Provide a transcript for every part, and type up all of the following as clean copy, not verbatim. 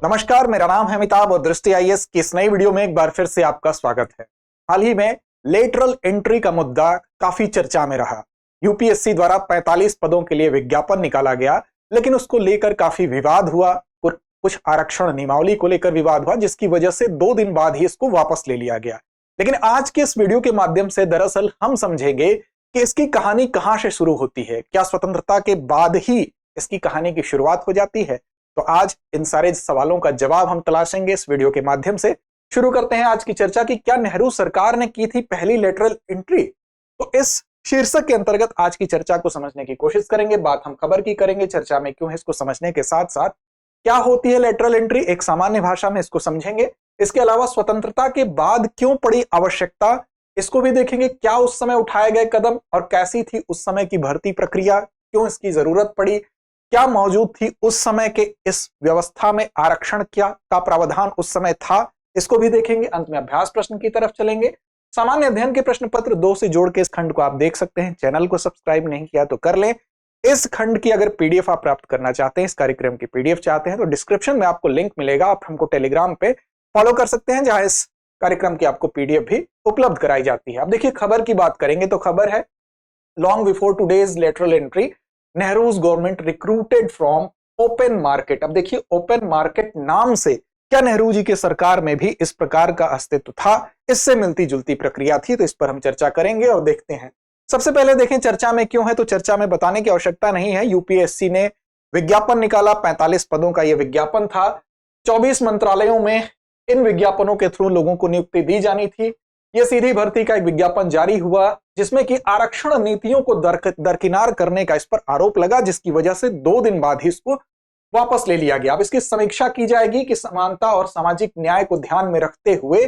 नमस्कार, मेरा नाम है अमिताभ और दृष्टि आईएएस की इस नई वीडियो में एक बार फिर से आपका स्वागत है। हाल ही में लेटरल एंट्री का मुद्दा काफी चर्चा में रहा। यूपीएससी द्वारा 45 पदों के लिए विज्ञापन निकाला गया, लेकिन उसको लेकर काफी विवाद हुआ। कुछ आरक्षण नियमावली को लेकर विवाद हुआ, जिसकी वजह से 2 दिन बाद ही इसको वापस ले लिया गया। लेकिन आज के इस वीडियो के माध्यम से दरअसल हम समझेंगे कि इसकी कहानी कहां से शुरू होती है। क्या स्वतंत्रता के बाद ही इसकी कहानी की शुरुआत हो जाती है? तो आज इन सारे सवालों का जवाब हम तलाशेंगे इस वीडियो के माध्यम से। शुरू करते हैं आज की चर्चा की क्या नेहरू सरकार ने की थी पहली लेटरल एंट्री। तो इस शीर्षक के अंतर्गत आज की चर्चा को समझने की कोशिश करेंगे। बात हम खबर की करेंगे, चर्चा में क्यों है इसको समझने के साथ साथ क्या होती है लेटरल एंट्री, एक सामान्य भाषा में इसको समझेंगे। इसके अलावा स्वतंत्रता के बाद क्यों पड़ी आवश्यकता, इसको भी देखेंगे। क्या उस समय उठाए गए कदम और कैसी थी उस समय की भर्ती प्रक्रिया, क्यों इसकी जरूरत पड़ी, क्या मौजूद थी उस समय के इस व्यवस्था में, आरक्षण क्या का प्रावधान उस समय था, इसको भी देखेंगे। अंत में अभ्यास प्रश्न की तरफ चलेंगे। सामान्य अध्ययन के प्रश्न पत्र 2 से जोड़ के इस खंड को आप देख सकते हैं। चैनल को सब्सक्राइब नहीं किया तो कर लें। इस खंड की अगर पीडीएफ आप प्राप्त करना चाहते हैं, इस कार्यक्रम की पीडीएफ चाहते हैं, तो डिस्क्रिप्शन में आपको लिंक मिलेगा। आप हमको टेलीग्राम पे फॉलो कर सकते हैं, जहां इस कार्यक्रम की आपको पीडीएफ भी उपलब्ध कराई जाती है। अब देखिए खबर की बात करेंगे तो खबर है long before today's lateral entry Nehru's government recruited from open market. अब देखिए ओपन मार्केट नाम से क्या नेहरू जी के सरकार में भी इस प्रकार का अस्तित्व था? इससे मिलती जुलती प्रक्रिया थी, तो इस पर हम चर्चा करेंगे और देखते हैं। सबसे पहले देखें चर्चा में क्यों है, तो चर्चा में बताने की आवश्यकता नहीं है। यूपीएससी ने विज्ञापन निकाला, 45 पदों का यह विज्ञापन था। 24 मंत्रालयों में इन विज्ञापनों के थ्रू लोगों को नियुक्ति दी जानी थी। यह सीधी भर्ती का एक विज्ञापन जारी हुआ, जिसमें कि आरक्षण नीतियों को दरकिनार करने का इस पर आरोप लगा, जिसकी वजह से 2 दिन बाद ही इसको वापस ले लिया गया। अब इसकी समीक्षा की जाएगी कि समानता और सामाजिक न्याय को ध्यान में रखते हुए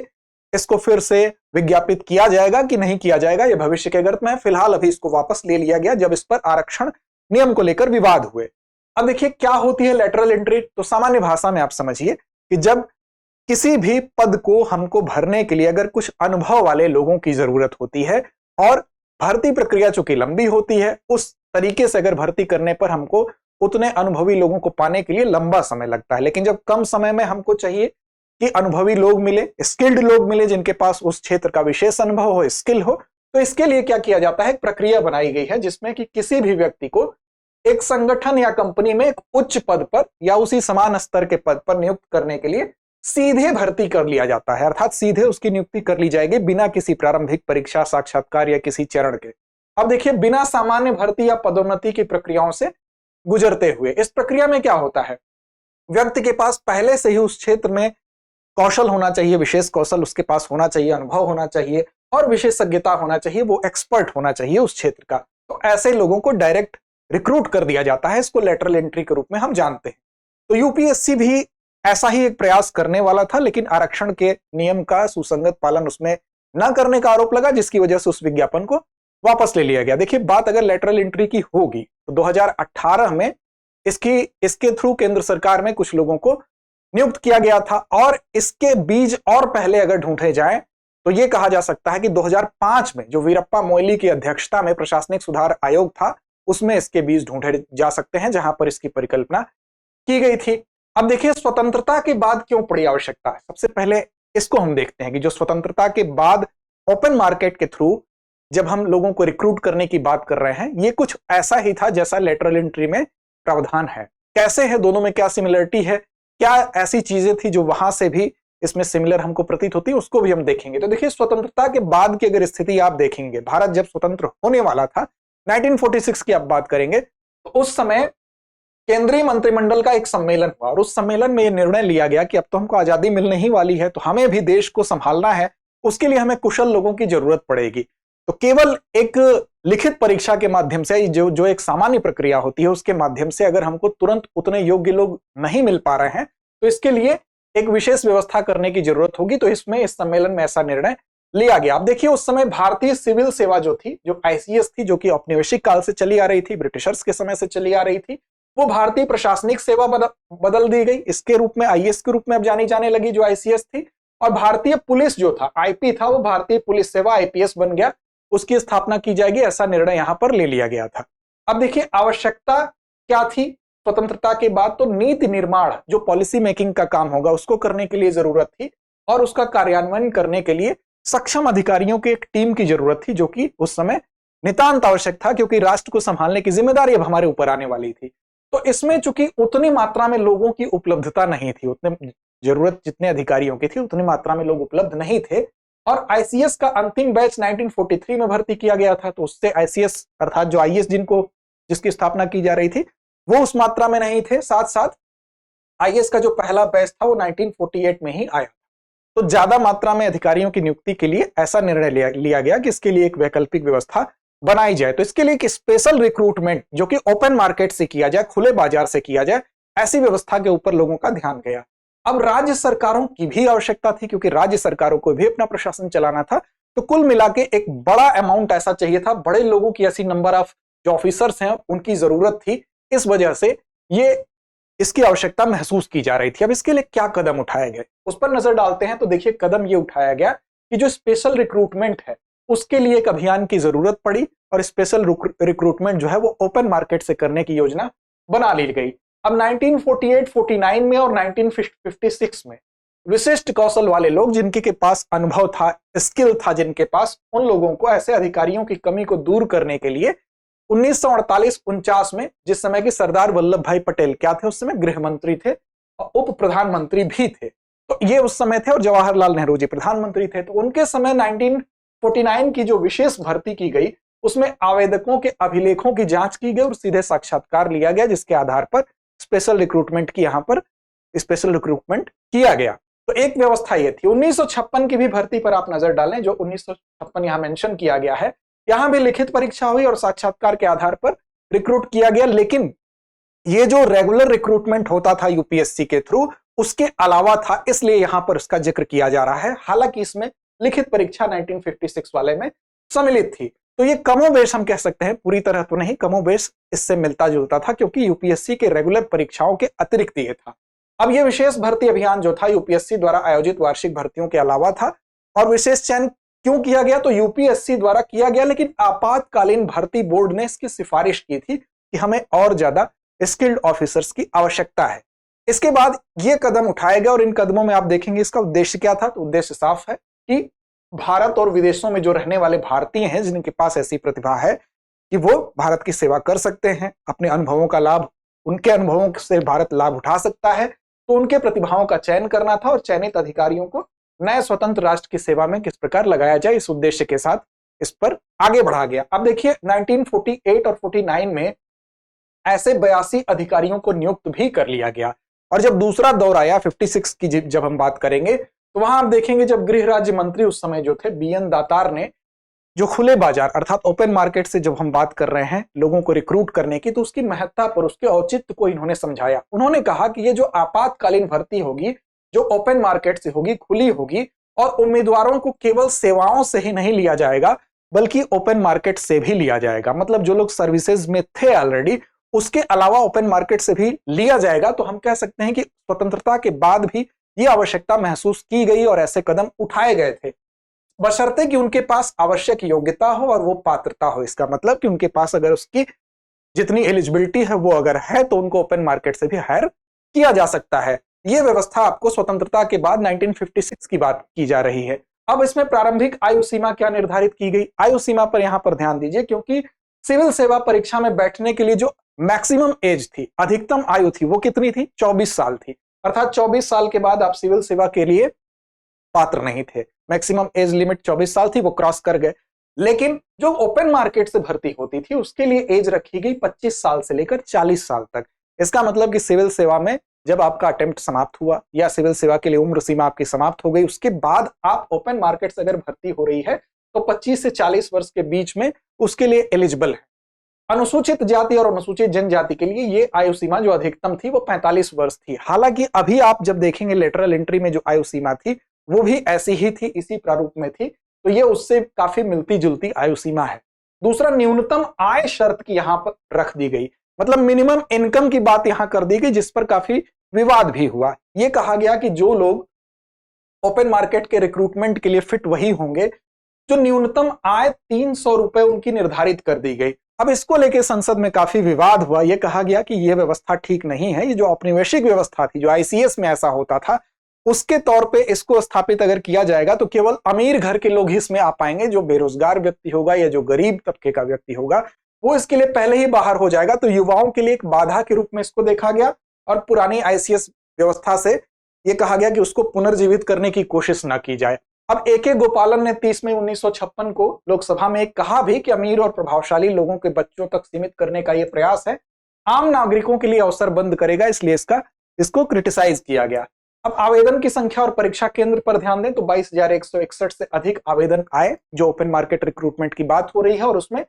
इसको फिर से विज्ञापित किया जाएगा कि नहीं किया जाएगा, यह भविष्य के गर्त में है। फिलहाल अभी इसको वापस ले लिया गया जब इस पर आरक्षण नियम को लेकर विवाद हुए। अब देखिए क्या होती है लेटरल एंट्री, तो सामान्य भाषा में आप समझिए कि जब किसी भी पद को हमको भरने के लिए अगर कुछ अनुभव वाले लोगों की जरूरत होती है और भर्ती प्रक्रिया चूंकि लंबी होती है, उस तरीके से अगर भर्ती करने पर हमको उतने अनुभवी लोगों को पाने के लिए लंबा समय लगता है। लेकिन जब कम समय में हमको चाहिए कि अनुभवी लोग मिले, स्किल्ड लोग मिले, जिनके पास उस क्षेत्र का विशेष अनुभव हो, स्किल हो, तो इसके लिए क्या किया जाता है, एक प्रक्रिया बनाई गई है जिसमें कि किसी भी व्यक्ति को एक संगठन या कंपनी में एक उच्च पद पर या उसी समान स्तर के पद पर नियुक्त करने के लिए सीधे भर्ती कर लिया जाता है। अर्थात सीधे उसकी नियुक्ति कर ली जाएगी बिना किसी प्रारंभिक परीक्षा, साक्षात्कार या किसी चरण के। अब देखिए बिना सामान्य भर्ती या पदोन्नति की प्रक्रियाओं से गुजरते हुए इस प्रक्रिया में क्या होता है, व्यक्ति के पास पहले से ही उस क्षेत्र में कौशल होना चाहिए, विशेष कौशल उसके पास होना चाहिए, अनुभव होना चाहिए और विशेषज्ञता होना चाहिए, वो एक्सपर्ट होना चाहिए उस क्षेत्र का। तो ऐसे लोगों को डायरेक्ट रिक्रूट कर दिया जाता है, इसको लेटरल एंट्री के रूप में हम जानते हैं। तो यूपीएससी भी ऐसा ही एक प्रयास करने वाला था, लेकिन आरक्षण के नियम का सुसंगत पालन उसमें न करने का आरोप लगा, जिसकी वजह से उस विज्ञापन को वापस ले लिया गया। देखिए बात अगर लेटरल एंट्री की होगी तो 2018 में इसके थ्रू केंद्र सरकार में कुछ लोगों को नियुक्त किया गया था, और इसके बीज और पहले अगर ढूंढे जाएं तो यह कहा जा सकता है कि 2005 में जो वीरप्पा मोइली की अध्यक्षता में प्रशासनिक सुधार आयोग था, उसमें इसके बीज ढूंढे जा सकते हैं, जहां पर इसकी परिकल्पना की गई थी। अब देखिए स्वतंत्रता के बाद क्यों पड़ी आवश्यकता है। सबसे पहले इसको हम देखते हैं कि जो स्वतंत्रता के बाद ओपन मार्केट के थ्रू जब हम लोगों को रिक्रूट करने की बात कर रहे हैं, ये कुछ ऐसा ही था जैसा लेटरल एंट्री में प्रावधान है। कैसे है, दोनों में क्या सिमिलरिटी है, क्या ऐसी चीजें थी जो वहां से भी इसमें सिमिलर हमको प्रतीत होती है, उसको भी हम देखेंगे। तो देखिए स्वतंत्रता के बाद की अगर स्थिति आप देखेंगे, भारत जब स्वतंत्र होने वाला था 1946 की आप बात करेंगे, तो उस समय केंद्रीय मंत्रिमंडल का एक सम्मेलन हुआ और उस सम्मेलन में यह निर्णय लिया गया कि अब तो हमको आजादी मिलने ही वाली है, तो हमें भी देश को संभालना है, उसके लिए हमें कुशल लोगों की जरूरत पड़ेगी। तो केवल एक लिखित परीक्षा के माध्यम से जो एक सामान्य प्रक्रिया होती है उसके माध्यम से अगर हमको तुरंत उतने योग्य लोग नहीं मिल पा रहे हैं, तो इसके लिए एक विशेष व्यवस्था करने की जरूरत होगी। तो इसमें इस सम्मेलन में ऐसा निर्णय लिया गया। अब देखिए उस समय भारतीय सिविल सेवा जो थी, जो आईसीएस थी, जो कि औपनिवेशिक काल से चली आ रही थी, ब्रिटिशर्स के समय से चली आ रही थी, वो भारतीय प्रशासनिक सेवा बदल दी गई, इसके रूप में आईएएस के रूप में अब जानी जाने लगी जो आईसीएस थी। और भारतीय पुलिस जो था, आईपी था, वो भारतीय पुलिस सेवा आईपीएस बन गया, उसकी स्थापना की जाएगी, ऐसा निर्णय यहां पर ले लिया गया था। अब देखिए आवश्यकता क्या थी, स्वतंत्रता के बाद तो नीति निर्माण, जो पॉलिसी मेकिंग का काम होगा, उसको करने के लिए जरूरत थी और उसका कार्यान्वयन करने के लिए सक्षम अधिकारियों की एक टीम की जरूरत थी, जो कि उस समय नितांत आवश्यक था, क्योंकि राष्ट्र को संभालने की जिम्मेदारी अब हमारे ऊपर आने वाली थी। तो इसमें चूंकि उतनी मात्रा में लोगों की उपलब्धता नहीं थी, उतने जरूरत जितने अधिकारियों की थी उतनी मात्रा में लोग उपलब्ध नहीं थे, और आईसीएस का अंतिम बैच 1943 में भर्ती किया गया था, तो उससे आईसीएस अर्थात जो आईएएस जिसकी स्थापना की जा रही थी वो उस मात्रा में नहीं थे। साथ साथ आईएएस का जो पहला बैच था वो 1948 में ही आया। तो ज्यादा मात्रा में अधिकारियों की नियुक्ति के लिए ऐसा निर्णय लिया गया कि इसके लिए एक वैकल्पिक व्यवस्था बनाई जाए। तो इसके लिए एक स्पेशल रिक्रूटमेंट जो कि ओपन मार्केट से किया जाए, खुले बाजार से किया जाए, ऐसी व्यवस्था के ऊपर लोगों का ध्यान गया। अब राज्य सरकारों की भी आवश्यकता थी, क्योंकि राज्य सरकारों को भी अपना प्रशासन चलाना था। तो कुल मिला के एक बड़ा अमाउंट ऐसा चाहिए था, बड़े लोगों की ऐसी नंबर ऑफ जो ऑफिसर्स हैं उनकी जरूरत थी। इस वजह से इसकी आवश्यकता महसूस की जा रही थी। अब इसके लिए क्या कदम उठाए गए उस पर नजर डालते हैं। तो देखिए, कदम ये उठाया गया कि जो स्पेशल रिक्रूटमेंट है उसके लिए एक अभियान की जरूरत पड़ी, और स्पेशल रिक्रूटमेंट जो है वो ओपन मार्केट से करने की योजना बना ली गई। अब 1948-49 में और 1956 में विशिष्ट कौशल वाले लोग, जिनके के पास अनुभव था, स्किल था जिनके पास, उन लोगों को, ऐसे अधिकारियों की कमी को दूर करने के लिए 1948-49 में, जिस समय के सरदार वल्लभ भाई पटेल क्या थे, उस समय गृह मंत्री थे और उप प्रधानमंत्री भी थे, तो ये उस समय थे, और जवाहरलाल नेहरू जी प्रधानमंत्री थे। तो उनके समय 1949 की जो विशेष भर्ती की गई उसमें आवेदकों के अभिलेखों की जांच की गई और सीधे साक्षात्कार लिया गया, जिसके आधार पर स्पेशल रिक्रूटमेंट की यहां पर स्पेशल रिक्रूटमेंट किया गया। तो एक व्यवस्था ये थी। 1956 की भी भर्ती पर आप नजर डालें, जो 1956 यहां मेंशन किया गया है, यहां भी लिखित परीक्षा हुई और साक्षात्कार के आधार पर रिक्रूट किया गया। लेकिन ये जो रेगुलर रिक्रूटमेंट होता था यूपीएससी के थ्रू, उसके अलावा था, इसलिए यहां पर उसका जिक्र किया जा रहा है। हालांकि इसमें लिखित परीक्षा 1956 वाले में सम्मिलित थी। तो ये कमोबेश हम कह सकते हैं, पूरी तरह तो नहीं, कमोबेश इससे मिलता जुलता था, क्योंकि यूपीएससी के रेगुलर परीक्षाओं के अतिरिक्त ये था। अब ये विशेष भर्ती अभियान जो था यूपीएससी द्वारा आयोजित वार्षिक भर्तियों के अलावा था। और विशेष चयन क्यों किया गया? तो यूपीएससी द्वारा किया गया, लेकिन आपातकालीन भर्ती बोर्ड ने इसकी सिफारिश की थी कि हमें और ज्यादा स्किल्ड ऑफिसर्स की आवश्यकता है। इसके बाद ये कदम उठाए गए, और इन कदमों में आप देखेंगे इसका उद्देश्य क्या था। तो उद्देश्य साफ है कि भारत और विदेशों में जो रहने वाले भारतीय हैं, जिनके पास ऐसी प्रतिभा है कि वो भारत की सेवा कर सकते हैं, अपने अनुभवों का लाभ, उनके अनुभवों से भारत लाभ उठा सकता है, तो उनके प्रतिभाओं का चयन करना था और चयनित अधिकारियों को नए स्वतंत्र राष्ट्र की सेवा में किस प्रकार लगाया जाए, इस उद्देश्य के साथ इस पर आगे बढ़ा गया। अब देखिए, 1948 और 49 में ऐसे 82 अधिकारियों को नियुक्त भी कर लिया गया। और जब दूसरा दौर आया 56 की, जब हम बात करेंगे, तो वहां आप देखेंगे जब गृह राज्य मंत्री उस समय जो थे बीएन दातार ने, जो खुले बाजार अर्थात ओपन मार्केट से जब हम बात कर रहे हैं लोगों को रिक्रूट करने की, तो उसकी महत्ता पर, उसके औचित्य को इन्होंने समझाया। उन्होंने कहा कि ये जो आपातकालीन भर्ती होगी, जो ओपन मार्केट से होगी, खुली होगी, और उम्मीदवारों को केवल सेवाओं से ही नहीं लिया जाएगा बल्कि ओपन मार्केट से भी लिया जाएगा। मतलब जो लोग सर्विसेज में थे ऑलरेडी, उसके अलावा ओपन मार्केट से भी लिया जाएगा। तो हम कह सकते हैं कि स्वतंत्रता के बाद भी यह आवश्यकता महसूस की गई और ऐसे कदम उठाए गए थे, बशर्ते कि उनके पास आवश्यक योग्यता हो और वो पात्रता हो। इसका मतलब कि उनके पास अगर उसकी जितनी एलिजिबिलिटी है वो अगर है, तो उनको ओपन मार्केट से भी हायर किया जा सकता है। यह व्यवस्था आपको स्वतंत्रता के बाद 1956 की बात की जा रही है। अब इसमें प्रारंभिक आयु सीमा क्या निर्धारित की गई? आयु सीमा पर यहां पर ध्यान दीजिए, क्योंकि सिविल सेवा परीक्षा में बैठने के लिए जो मैक्सिमम एज थी, अधिकतम आयु थी, वो कितनी थी? 24 साल थी। अर्थात 24 साल के बाद आप सिविल सेवा के लिए पात्र नहीं थे। मैक्सिमम एज लिमिट 24 साल थी, वो क्रॉस कर गए। लेकिन जो ओपन मार्केट से भर्ती होती थी उसके लिए एज रखी गई 25 साल से लेकर 40 साल तक। इसका मतलब कि सिविल सेवा में जब आपका अटेम्प्ट समाप्त हुआ या सिविल सेवा के लिए उम्र सीमा आपकी समाप्त हो गई, उसके बाद आप ओपन मार्केट से अगर भर्ती हो रही है तो 25 से 40 वर्ष के बीच में उसके लिए एलिजिबल है। अनुसूचित जाति और अनुसूचित जनजाति के लिए ये आयु सीमा जो अधिकतम थी वो 45 वर्ष थी। हालांकि अभी आप जब देखेंगे लेटरल एंट्री में जो आयु सीमा थी वो भी ऐसी ही थी, इसी प्रारूप में थी, तो ये उससे काफी मिलती जुलती आयु सीमा है। दूसरा, न्यूनतम आय शर्त की यहां पर रख दी गई, मतलब मिनिमम इनकम की बात यहां कर दी गई, जिस पर काफी विवाद भी हुआ। यह कहा गया कि जो लोग ओपन मार्केट के रिक्रूटमेंट के लिए फिट वही होंगे जो न्यूनतम आय 300 रुपए उनकी निर्धारित कर दी गई। अब इसको लेके संसद में काफी विवाद हुआ। यह कहा गया कि यह व्यवस्था ठीक नहीं है। ये जो औपनिवेशिक व्यवस्था थी, जो आईसीएस में ऐसा होता था, उसके तौर पे इसको स्थापित अगर किया जाएगा तो केवल अमीर घर के लोग ही इसमें आ पाएंगे। जो बेरोजगार व्यक्ति होगा या जो गरीब तबके का व्यक्ति होगा वो इसके लिए पहले ही बाहर हो जाएगा। तो युवाओं के लिए एक बाधा के रूप में इसको देखा गया और पुरानी आईसीएस व्यवस्था से यह कहा गया कि उसको पुनर्जीवित करने की कोशिश न की जाए। अब ए.के. गोपालन ने 30 मई 1956 को लोकसभा में कहा भी कि अमीर और प्रभावशाली लोगों के बच्चों तक सीमित करने का यह प्रयास है, आम नागरिकों के लिए अवसर बंद करेगा, इसलिए इसको क्रिटिसाइज किया गया। अब आवेदन की संख्या और परीक्षा केंद्र पर ध्यान दें तो 22,161 से अधिक आवेदन आए, जो ओपन मार्केट रिक्रूटमेंट की बात हो रही है, और उसमें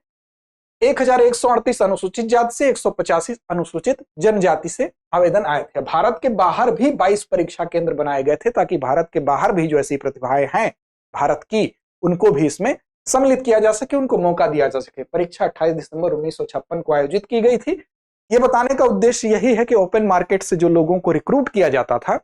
1,138 अनुसूचित जाति से 185 अनुसूचित जनजाति से आवेदन आए थे। भारत के बाहर भी 22 परीक्षा केंद्र बनाए गए थे ताकि भारत के बाहर भी जो ऐसी प्रतिभाएं हैं भारत की, उनको भी इसमें सम्मिलित किया जा सके, उनको मौका दिया जा सके। परीक्षा 28 दिसंबर 1956 को आयोजित की गई थी। यह बताने का उद्देश्य यही है कि ओपन मार्केट से जो लोगों को रिक्रूट किया जाता था,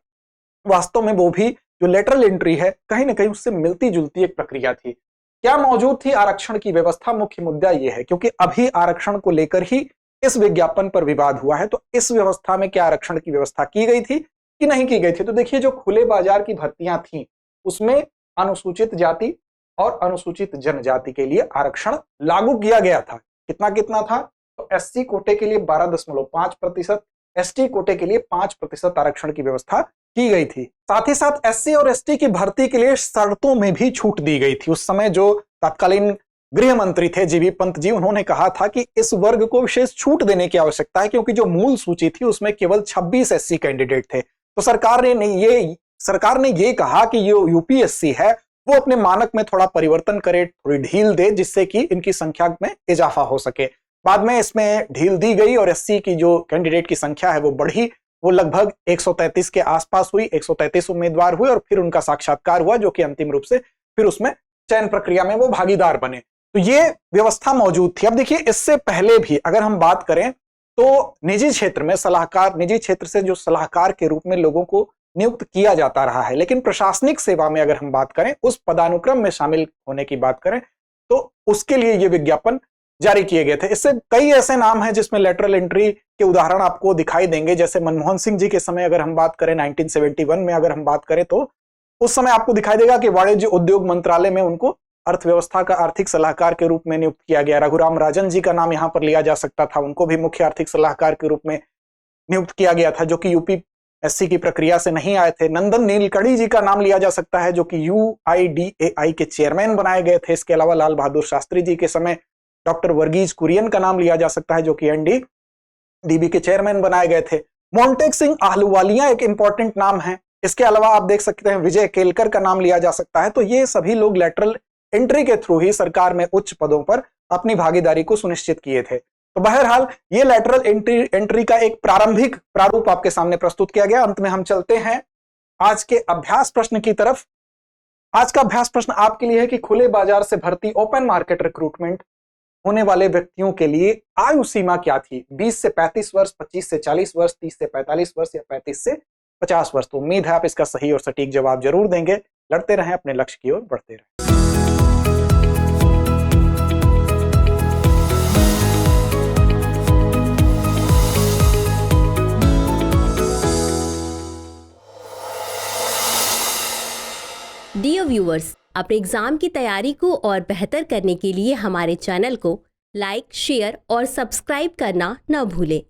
वास्तव में वो भी जो लेटरल एंट्री है कहीं ना कहीं उससे मिलती जुलती एक प्रक्रिया थी। क्या मौजूद थी आरक्षण की व्यवस्था? मुख्य मुद्दा यह है, क्योंकि अभी आरक्षण को लेकर ही इस विज्ञापन पर विवाद हुआ है, तो इस व्यवस्था में क्या आरक्षण की व्यवस्था की गई थी कि नहीं की गई थी? तो देखिए, जो खुले बाजार की भर्तियां थी उसमें अनुसूचित जाति और अनुसूचित जनजाति के लिए आरक्षण लागू किया गया था। कितना कितना था? तो एससी कोटे के लिए 12.5%, एसटी कोटे के लिए 5% आरक्षण की व्यवस्था की गई थी। साथ ही साथ एससी और एसटी की भर्ती के लिए शर्तों में भी छूट दी गई थी। उस समय जो तत्कालीन गृह मंत्री थे जीवी पंत जी, उन्होंने कहा था कि इस वर्ग को विशेष छूट देने की आवश्यकता है, क्योंकि जो मूल सूची थी उसमें केवल 26 एससी कैंडिडेट थे। तो सरकार ने ये कहा कि जो यूपीएससी है वो अपने मानक में थोड़ा परिवर्तन करे, थोड़ी ढील दे, जिससे कि इनकी संख्या में इजाफा हो सके। बाद में इसमें ढील दी गई और एससी की जो कैंडिडेट की संख्या है वो बढ़ी। वो लगभग 133 के आसपास हुई, 133 उम्मीदवार हुए और फिर उनका साक्षात्कार हुआ, जो कि अंतिम रूप से फिर उसमें चयन प्रक्रिया में वो भागीदार बने। तो ये व्यवस्था मौजूद थी। अब देखिए, इससे पहले भी अगर हम बात करें तो निजी क्षेत्र से जो सलाहकार के रूप में लोगों को नियुक्त किया जाता रहा है, लेकिन प्रशासनिक सेवा में अगर हम बात करें, उस पदानुक्रम में शामिल होने की बात करें, तो उसके लिए ये विज्ञापन जारी किए गए थे। इससे कई ऐसे नाम हैं जिसमें लेटरल एंट्री के उदाहरण आपको दिखाई देंगे। जैसे मनमोहन सिंह जी के समय अगर हम बात करें, 1971 में अगर हम बात करें, तो उस समय आपको दिखाई देगा कि वाणिज्य उद्योग मंत्रालय में उनको अर्थव्यवस्था का आर्थिक सलाहकार के रूप में नियुक्त किया गया। रघुराम राजन जी का नाम यहां पर लिया जा सकता था, उनको भी मुख्य आर्थिक सलाहकार के रूप में नियुक्त किया गया था, जो कि यूपीएससी की प्रक्रिया से नहीं आए थे। नंदन नीलकड़ी जी का नाम लिया जा सकता है, जो कि UIDAI के चेयरमैन बनाए गए थे। इसके अलावा लाल बहादुर शास्त्री जी के समय डॉक्टर वर्गीज कुरियन का नाम लिया जा सकता है, जो कि NDDB के चेयरमैन बनाए गए थे। मोंटेक सिंह आहलूवालिया एक इंपॉर्टेंट नाम है। इसके अलावा आप देख सकते हैं विजय केलकर का नाम लिया जा सकता है। तो ये सभी लोग लेटरल एंट्री के थ्रू ही सरकार में उच्च पदों पर अपनी भागीदारी को सुनिश्चित किए थे। तो बहरहाल ये लेटरल एंट्री का एक प्रारंभिक प्रारूप आपके सामने प्रस्तुत किया गया। अंत में हम चलते हैं आज के अभ्यास प्रश्न की तरफ। आज का अभ्यास प्रश्न आपके लिए है कि खुले बाजार से भर्ती ओपन मार्केट रिक्रूटमेंट होने वाले व्यक्तियों के लिए आयु सीमा क्या थी? 20 से 35 वर्ष, 25 से 40 वर्ष, 30 से 45 वर्ष या 35 से 50 वर्ष। तो उम्मीद है आप इसका सही और सटीक जवाब जरूर देंगे। लड़ते रहें, अपने लक्ष्य की ओर बढ़ते रहें। डियर व्यूअर्स, अपने एग्जाम की तैयारी को और बेहतर करने के लिए हमारे चैनल को लाइक, शेयर और सब्सक्राइब करना न भूलें।